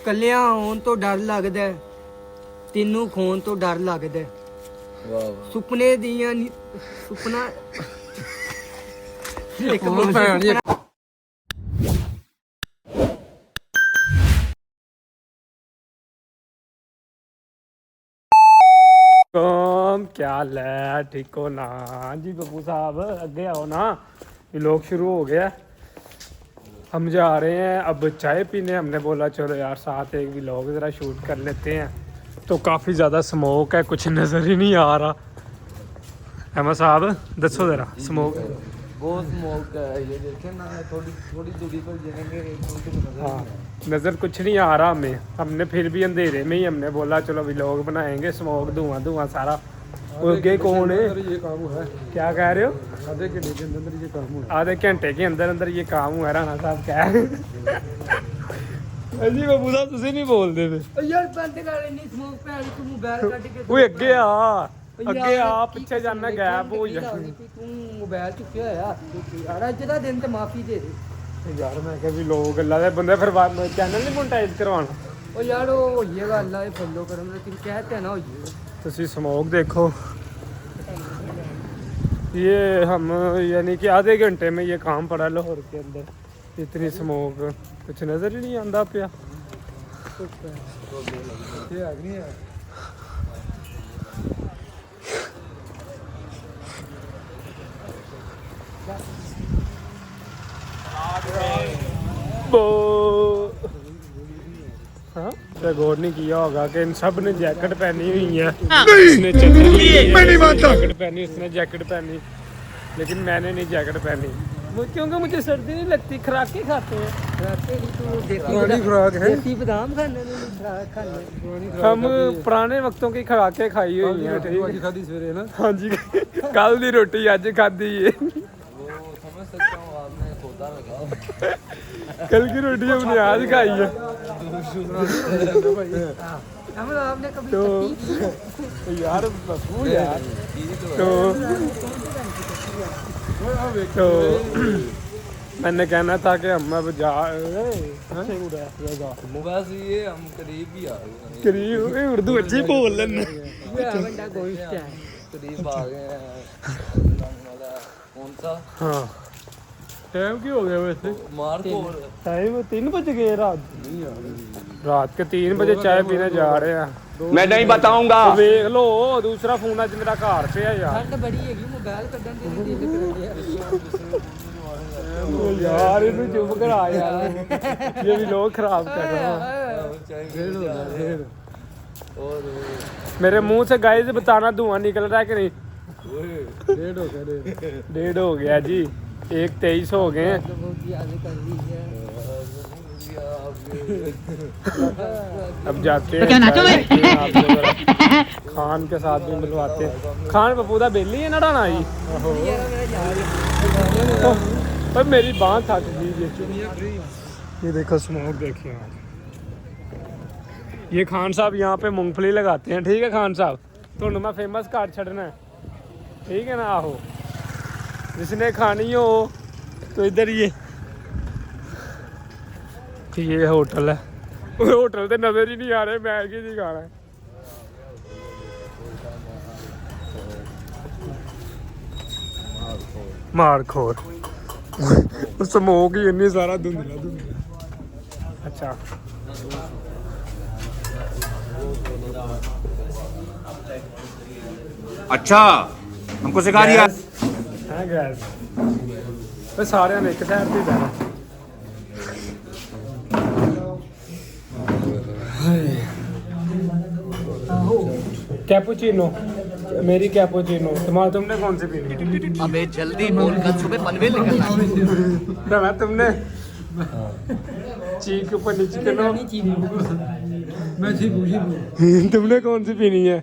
ਕੱਲਿਆਂ ਹੋਣ ਤੋਂ ਡਰ ਲੱਗਦਾ ਹੈ, ਤੈਨੂੰ ਖੋਣ ਤੋਂ ਡਰ ਲੱਗਦਾ ਹੈ। ਵਾਹ ਸੁਪਨੇ ਦੀਆਂ ਸੁਪਨਾ ਇੱਕ ਭੈਣ ਜੀ क्या हाल है? ठीक हो ना जी बब्बू साहब? अगे आओ ना, व्लॉग शुरू हो गया। हम जा रहे हैं अब चाय पीने। हमने बोला चलो यार साथ एक व्लॉग ज़रा शूट कर लेते हैं। तो काफ़ी ज़्यादा स्मोक है, कुछ नज़र ही नहीं आ रहा। अहमद साहब दसो ज़रा स्मोक। बहुत स्मोक है ये, देखें ना, थोड़ी दूरी पर जाएंगे। हाँ नज़र कुछ नहीं आ रहा हमें। हमने फिर भी अंधेरे में ही हमने बोला चलो व्लॉग बनाएंगे। स्मोक धुआं सारा। ओके कौन है? ये काम है, क्या कह रहे हो? आधे घंटे के अंदर ये काम है। आधे घंटे के अंदर अंदर ये काम हुआ। राणा साहब क्या है जी बाबू साहब तुम नहीं बोलते पे यार बंद कर इन्नी स्मोक पे तू मोबाइल ਕੱਢ ਕੇ ओए अगे आ पीछे जाना गैप हो जा। ਤੂੰ ਮੋਬਾਈਲ ਚੁੱਕਿਆ ਹੋਇਆ ਯਾਰ। ਅੱਜ ਦਾ ਦਿਨ ਤੇ ਮਾਫੀ ਦੇ ਦੇ यार मैं क्या भी लोग गल्ला दे बंदे फिर चैनल नहीं मोनेटाइज करवाना। ਉਹ ਯਾਰ ਉਹ ਹੋਈਏਗਾ ਅੱਲਾ ਇਹ ਫੋਲੋ ਕਰਨ ਦਾ ਤੈਨੂੰ ਕਹਿ ਤੇ ਨਾ ਹੋਈਏਗਾ। तुसी स्मोक देखो, ये हम यानी कि आधे घंटे में ये काम पड़ा लाहौर के अंदर। इतनी स्मोक कुछ नज़र ही नहीं आंदा पिया। हाँ गौर नहीं किया होगा कि इन सब ने जैकेट पहनी हुई है। इसने मैं नहीं मानता जैकेट पहनी, इसने जैकेट पहनी, लेकिन मैंने नहीं जैकेट पहनी क्योंकि मुझे सर्दी नहीं लगती। खुराकें खाते हैं। पुरानी खुराक है। देसी बादाम खाने ने खुराक खाने। हम पुराने वक्तों की खुराकें खाई हुई हैं। रोटी खादी सवेरे ना। हाँ जी कल दी रोटी अज खाधी है। समझ सकता हूँ आपने खोदा लगा। कल की रोटी हमने आज खाई है। हम आपने कभी तो यार बब्बू यार तो मैंने कहना था कि हम अब जा बस ये हम करीब ही आ गए। करीब उर्दू अच्छी बोल लेना। बंदा गोश्त है। करीब आ गए हैं। कौन सा? हाँ टाइम क्यों हो गया वैसे? मार को टाइम 3 बज गए रात के 3 बजे चाय पीने जा रहे हैं। मैं नहीं बताऊंगा। तो देख लो दूसरा फोन अज मेरा घर पे है यार। ठंड बड़ी हैगी मोबाइल कड्ढन दी दिल कर यार इन्हें चुप करा यार, ये भी लोग खराब कर रहे हैं। और मेरे मुंह से गाइस बताना धुआं निकल रहा है कि नहीं? 1:30 हो गया। 1:30 हो गया जी, 1:23 हो गए हैं। बहुत याद कर ली है। अब जाते हैं आप लोग खान के साथ भी मिलवाते हैं। खान बपूदा बेली है ना डाना जी। पर मेरी बांह थक गई। ये देखो स्मोक देखिए आप। ये खान साहब यहाँ पे मूंगफली लगाते हैं। ठीक है खान साहब तो मैं फेमस कार्ड छड़ना है, ठीक है ना? आहो जिसने खानी हो तो इधर ये होटल है। होटल तो नजर ही नहीं आ रहे। मैं की खाना है। मारखोर स्मोक ही इन्नी सारा धुंधला। अच्छा अच्छा हमको सिखा दिया है गैस। तो सारे ने एक साइड पे जाना। कैपुचिनो मेरी कैपुचिनो। तुमने कौन सी पीनी? अबे जल्दी बोल, कल सुबह पनवेल निकलना है। तुमने चीक ऊपर नीचे करो। मैं जी तुमने कौन सी पीनी है?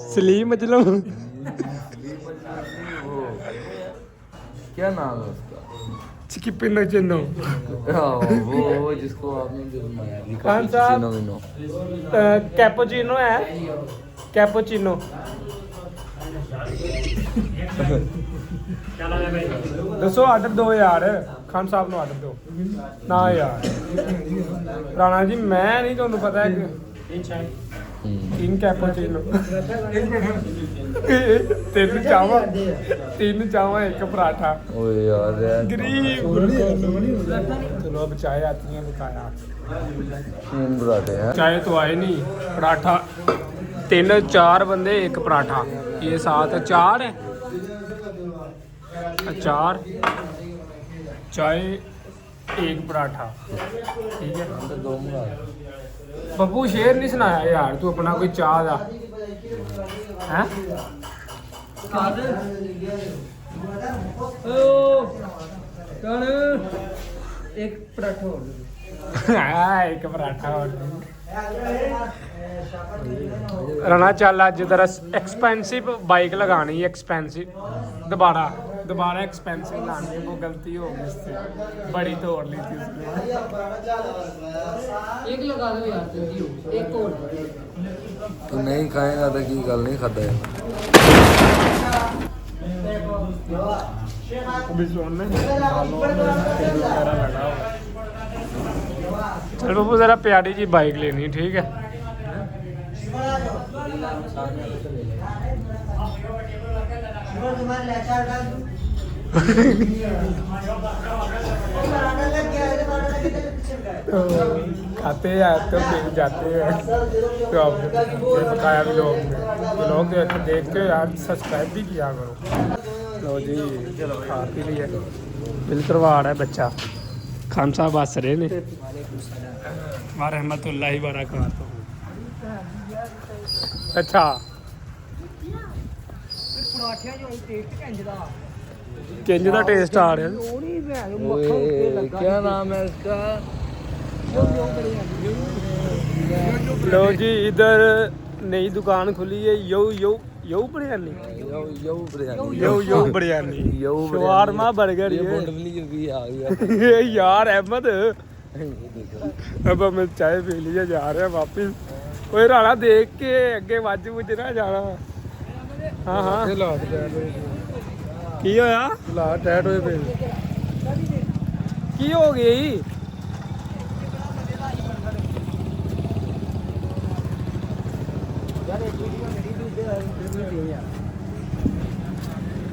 सलीम मजलम। क्या नाम है उसका? चिकिपिनो चिनो। वो जिसको आपने जो लिखा खान साहब चिनो। कैपुचिनो है, कैपुचिनो। ਦੱਸੋ ਆਰਡਰ ਦਿਓ ਯਾਰ, ਖਾਨ ਸਾਹਿਬ ਨੂੰ ਆਰਡਰ ਦਿਓ ਨਾ ਯਾਰ। ਰਾਣਾ ਜੀ ਮੈਂ ਨਹੀਂ, ਤੁਹਾਨੂੰ ਪਤਾ ਹੈ ਤਿੰਨ ਕੈਪੂਚੀਨੋ, ਤਿੰਨ ਚਾਹਵਾਂ ਇੱਕ ਪਰਾਠਾ। ਓਏ ਯਾਰ ਗਰੀਬ चलो चाय आती है बताया। तीन पराठे हैं। चाय तो आए नहीं, पराठा 3-4 बंदे एक पराठा, ये साथ अचार है, अचार चाय एक पराठा, ठीक है। दो मंगा बब्बू शेर नहीं सुनाया यार तू अपना कोई चाह दा हैं? एक पराठा और एक पराठा और राणा चल अज तेरा एक्सपेंसिव बाइक लगानी, एक्सपेंसिव दोबारा दोबारा एक्सपेंसिव लानी है, वो गलती हो गई इससे, बड़ी तोड़ ली थी उसने। एक लगा दो यार जल्दी हो, एक और। तू नहीं खाएगा तो की गल नहीं खाता है। चल बाबू जरा प्यारी जी बाइक लेनी, ठीक है। खाते हैं तो फिर जाते हैं तो अब ये बताया भी लोग देखते हो यार, सब्सक्राइब भी किया करो। लो जी खा पी लिया, बिल करवा रहा है बच्चा, खान साहब हंस रहे ने। मां रहमतुल्लाह ही बरकातहू। अच्छा पराठियां जो टेस्ट कंजदा किंज दा टेस्ट आ रहा है। ओनी भैन मक्खन के ओए लगा। क्या नाम है इसका? लो जी इधर नई दुकान खुली है, यो यो यो बिरयानी, यो बिरयानी, यो बिरयानी, यो शवारमा बर्गर ये ये। बुंडली भी आ गया। ये यार अहमद अब हम चाय पी लिए जा रहे हैं वापिस। ओए राणा देख के अगे वज वुज ना जाना। हाँ हाँ की होया? हालात टाइट होए पे। की हो गई?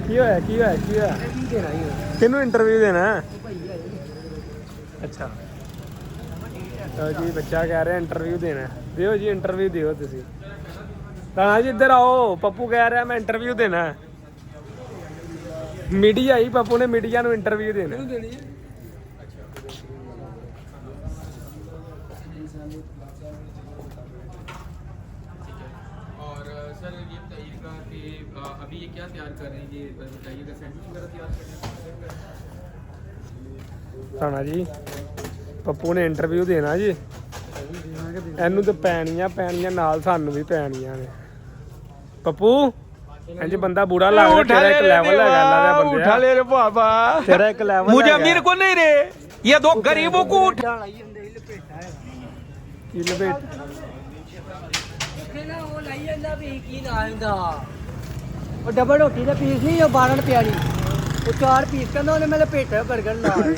की होया की होया की होया? किनू इंटरव्यू देना है? अच्छा तो जी बच्चा कह रहे हैं इंटरव्यू देना है, दियो जी इंटरव्यू दियो तुसी। राणा जी इधर आओ, पप्पू कह रहा है मैं इंटरव्यू देना है। मीडिया ही पप्पू ने मीडिया ਨੂੰ इंटरव्यू देना है। और सर ये बताइएगा कि अभी ये क्या तैयार कर रहे हैं, ये बताइएगा सैंडविच वगैरह तैयार कर रहे हैं? ਰਾਣਾ ਜੀ ਪੱਪੂ ਨੇ ਇੰਟਰਵਿਊ ਦੇਣਾ ਜੀ, ਇਹਨੂੰ ਤਾਂ ਪੈਣੀਆਂ ਨਾਲ ਸਾਨੂੰ ਵੀ ਪੈਣੀਆਂ ਨੇ। ਪੱਪੂ ਇੰਜ ਬੰਦਾ ਬੁਰਾ ਲੱਗਦਾ, ਤੇਰਾ ਇੱਕ ਲੈਵਲ ਹੈਗਾ ਅੱਲਾ ਦੇ ਬੰਦੇ। उठा ले रे बाबा, ਤੇਰਾ ਇੱਕ ਲੈਵਲ मुझे अमीर को नहीं रे, ये दो गरीबों को उठा। ਕੀ ਲਪੇਟ ਨਾ ਉਹ ਲਈ ਜਾਂਦਾ ਵੀ ਕੀ ਨਾ ਆਂਦਾ ਉਹ ਡਬਲ ਰੋਟੀ ਦਾ ਪੀਸ ਨਹੀਂ, ਉਹ 12 ਰੁਪਏ ਵਾਲੀ, ਉਹ 4 ਪੀਸ ਕਹਿੰਦਾ ਉਹਨੇ ਮੇਰੇ ਪੇਟ ਬਰਗਰ ਲਾ ਆਏ।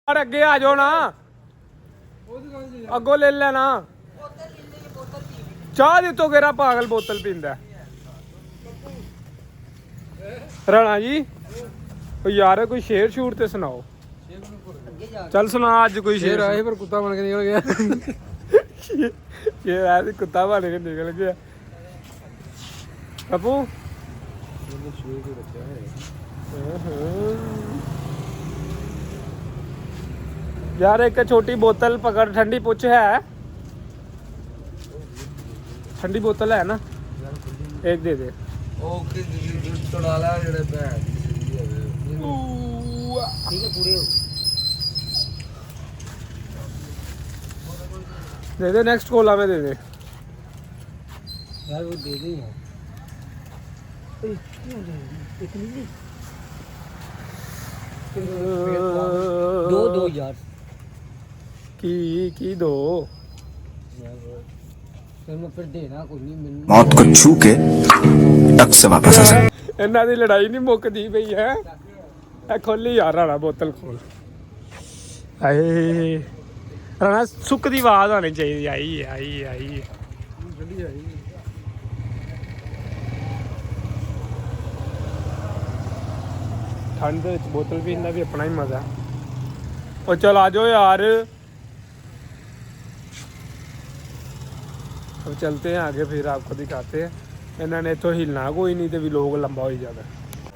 ਯਾਰ ਅੱਗੇ ਆ ਜਾਓ ਨਾ, ਅੱਗੋਂ ਲੈ ਲੈਣਾ। ਚਾਹ ਦਿੱਤੋ ਕਿਹੜਾ ਪਾਗਲ ਬੋਤਲ ਪੀਂਦਾ। ਰਾਣਾ ਜੀ ਉਹ ਯਾਰ ਕੋਈ ਸ਼ੇਰ ਸ਼ੂਰ ਤੇ ਸੁਣਾਓ। ਚੱਲ ਸੁਣਾ ਅੱਜ ਕੋਈ ਸ਼ੇਰ। आए पर कुत्ता बन के निकल गया। ये ऐसे कुत्ता बन के निकल गया। पप्पू यार एक छोटी बोतल पकड़, ठंडी पुछ है, ठंडी बोतल है ना, एक दे दे। ओके तोड़ा ला जेड़े भैन ठीक है पूरे हो दे दे, नेक्स्ट कोला में दे दे। यार वो दे दे यार। इतनी नहीं दो यार की दो ਫਿਰ ਮੈਂ ਫਿਰ ਦੇਣਾ ਕੋਈ ਨਹੀਂ ਮੈਨੂੰ मौत को छू के टक से वापस आ सकते। ਇਹਨਾਂ ਦੀ ਲੜਾਈ ਨਹੀਂ ਮੁੱਕਦੀ ਪਈ ਹੈ। ਇਹ ਖੋਲੀ ਯਾਰ ਰਾਣਾ ਬੋਤਲ ਖੋਲ। ਆਏ ਰਾਣਾ ਸੁੱਕ ਦੀ ਆਵਾਜ਼ ਆਣੀ ਚਾਹੀਦੀ। ਆਈ ਆਈ ਆਈ ठंड ਦੇ ਵਿੱਚ ਬੋਤਲ ਪੀਣ ਦਾ ਵੀ ਆਪਣਾ ਹੀ ਮਜ਼ਾ। ਉਹ ਚਲ ਆ ਜਾਓ यार, अब चलते हैं आगे, फिर आपको दिखाते हैं। इन्होंने तो हिलना कोई नहीं तो भी लोग लंबा हो जाता।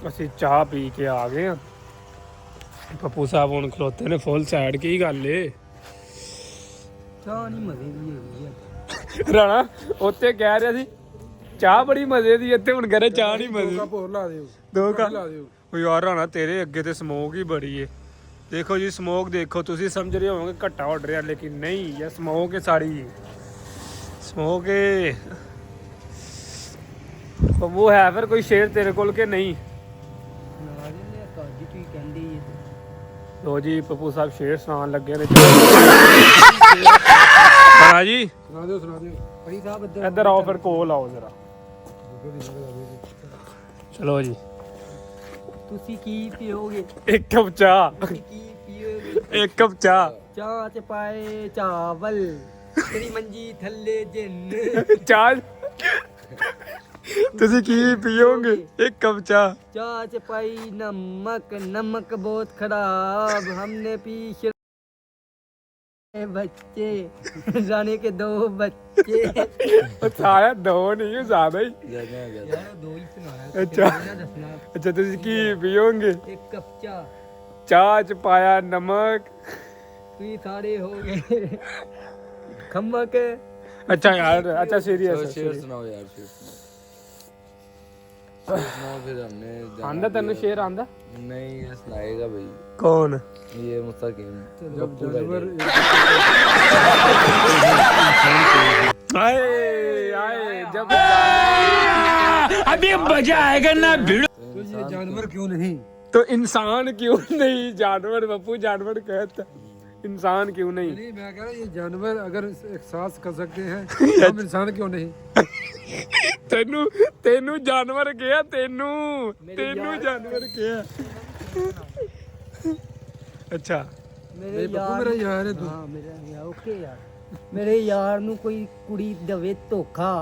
ਅਸੀਂ ਚਾਹ ਪੀ ਕੇ ਆ ਗਏ ਹਾਂ। ਪੱਪੂ ਸਾਹਿਬ ਹੁਣ ਖਲੋਤੇ ਨੇ ਫੁੱਲ ਸਾਈਡ। ਕੀ ਗੱਲ ਏ ਚਾਹ ਨਹੀਂ ਮਜ਼ੇ ਦੀ ਹੈਗੀ ਆ। ਰਾਣਾ ਉੱਤੇ ਕਹਿ ਰਿਹਾ ਸੀ ਚਾਹ ਬੜੀ ਮਜ਼ੇ ਦੀ, ਇੱਥੇ ਹੁਣ ਕਰੇ ਚਾਹ ਨਹੀਂ ਮਜ਼ੇ। ਦੋ ਕੱਪ ਲਾ ਦਿਓ। ਉਹ ਯਾਰ ਰਾਣਾ ਤੇਰੇ ਅੱਗੇ ਤੇ ਸਮੋਕ ਹੀ ਬੜੀ ਏ। ਦੇਖੋ ਜੀ ਸਮੋਕ ਦੇਖੋ, ਤੁਸੀਂ ਸਮਝ ਰਹੇ ਹੋਵੋਗੇ ਘੱਟਾ ਉੱਡ ਰਿਹਾ, ਲੇਕਿਨ ਨਹੀਂ, ਇਹ ਸਮੋਕ ਹੈ ਸਾਰੀ। ਸਮੋਕ ਹੈ। ਉਹ ਹੈ ਫਿਰ ਕੋਈ ਸ਼ੇਰ ਤੇਰੇ ਕੋਲ ਕਿ ਨਹੀਂ? ਲੋ ਜੀ ਪੱਪੂ ਸਾਹਿਬ ਸ਼ੇਰ ਸੁਣਾਉਣ ਲੱਗੇ ਨੇ। ਹਾਂ ਜੀ ਸੁਣਾ ਦਿਓ ਭਾਈ ਸਾਹਿਬ ਇੱਧਰ ਆਓ, ਫਿਰ ਕੋਲ ਆਓ ਜਰਾ। ਚਲੋ ਜੀ, ਤੁਸੀਂ ਕੀ ਪੀਓਗੇ? ਇੱਕ ਕੱਪ ਚਾਹ। ਤੁਸੀਂ ਕੀ ਪੀਓਗੇ? ਇੱਕ ਕੱਪ ਚਾਹ। ਚਾਹ ਚ ਪਾਏ ਚਾਵਲ, ਤੇਰੀ ਮੰਜੀ ਥੱਲੇ ਜਿੰਨ। ਚਾਹ ਤੁਸੀਂ ਕੀ ਪੀਓਗੇ? ਇੱਕ ਕੱਪ ਚਾਹ। चाह च पाई नमक, नमक बहुत खराब, हमने पी बच्चे, रानी के 2 बच्चे। ਉਹ ਸਾਰਾ ਦੋ ਨਹੀਂ, ਜ਼ਿਆਦਾ ਹੀ। यार 2 ही सुनाया। अच्छा। दसना ਅੱਛਾ ਤੁਸੀਂ ਕੀ ਪੀਓਗੇ? 1 कप चाह। ਚਾਹ ਚ ਪਾਇਆ ਨਮਕ। तुम सारे हो गए खमक। ਅੱਛਾ ਯਾਰ, ਅੱਛਾ ਸੀਰੀਅਸ शेर सुनाओ यार, शेर सुनाओ। सुनाओ फिर हमने जाना ਆਂਦਾ ਤੈਨੂੰ भी ਸ਼ੇਰ ਆਂਦਾ? है। नहीं ये सुनाएगा भाई, ਕੌन? ये मुस्तकीम। जब जानवर आए आए जब अभी मजा आएगा ना भिड़ो। तो ये जानवर क्यों नहीं? तो इंसान क्यों नहीं? जानवर बप्पू जानवर कहता, इंसान क्यों नहीं? नहीं मैं कह रहा ये जानवर अगर एहसास कर सकते हैं हम इंसान क्यों नहीं? तेनू तेनू जानवर क्या? तेनू तेनू जानवर क्या? अच्छा मेरे बप्पू मेरा यार है तू। हाँ मेरा यार, ओके यार। ਮੇਰੇ ਯਾਰ ਨੂੰ ਕੋਈ ਕੁੜੀ ਦਵੇ ਧੋਖਾ,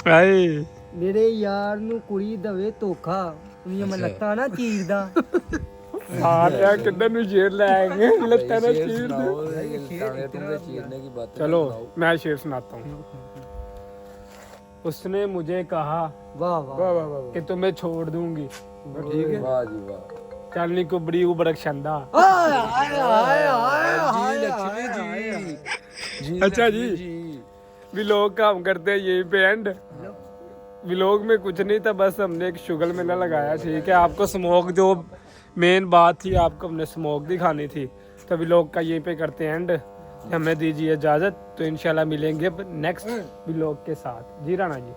आए ਮੇਰੇ ਯਾਰ ਨੂੰ ਕੁੜੀ ਦਵੇ ਧੋਖਾ, ਉਹਨੀਆਂ ਮੈਂ ਲੱਤਾਂ ਨਾ ਚੀਰਦਾ। यार यार किधर नु शेर ले आएंगे, लगता है शेर चीर सुनाओ, दे। ये टांगे टूंगे चीरने की बात चलो मैं शेर सुनाता हूँ। उसने मुझे कहा ਵਾਹ ਵਾਹ कि तुम्हें छोड़ दूंगी, ठीक है। वाह जी वाह। चलनी कुबड़ी उबड़ छंदा। ਆਏ ਆਏ ਆਏ ਆਏ जी लक्ष्मी जी। अच्छा जी, व्लॉग काम करते हैं यहीं पे एंड। व्लॉग में कुछ नहीं था, बस हमने एक शुगल में न लगाया, ठीक है। आपको स्मोक जो मेन बात थी, आपको हमने स्मोक दिखानी थी, तो व्लॉग का यहीं पे करते हैं एंड। हमें दीजिए इजाज़त, तो इंशाल्लाह मिलेंगे नेक्स्ट व्लॉग के साथ। जी राणा जी,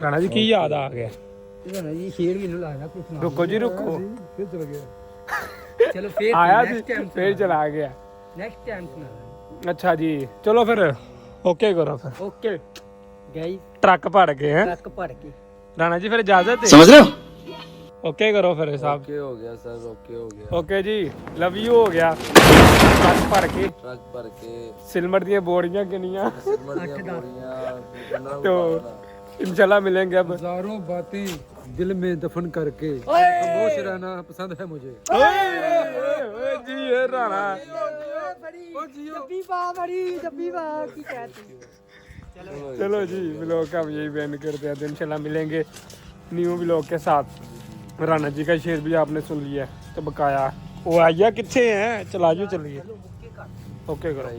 राणा जी की याद आ गया? ਨਾ ਜੀ ਸ਼ੇਰ ਵੀ ਨੂੰ ਲਾਇਆ ਕੁਛ ਨਾ। रुको जी रुको, फिर चल गया। ਚਲੋ ਫੇਰ आया next थी time फिर चला गया। नेक्स्ट टाइम सुना। अच्छा जी चलो फिर ओके करो फिर। ओके गाइस, ट्रक भर गए हैं ट्रक भर के राणा जी, फिर इजाजत है? समझ रहे हो? ओके करो फिर साहब। ओके हो गया सर, ओके हो गया। ओके जी, लव यू हो गया। ट्रक भर के ट्रक भर के सिलमट दी बोरियां गिनियां, सिमर दियां बोरियां तो इंशाल्लाह मिलेंगे अब। हजारों बातें दिल में दफन करके खामोश रहना पसंद है मुझे। ओए जी ये राणा, डब्बी बा बड़ी डब्बी बा की कहती। चलो जी व्लॉग का हम यही बैन करते हैं, तो इंशाल्लाह मिलेंगे न्यू व्लॉग के साथ। राणा जी का शेर भी आपने सुन लिया, तो बकाया वो आइया कितने हैं? चला जो चलिए, ओके करो।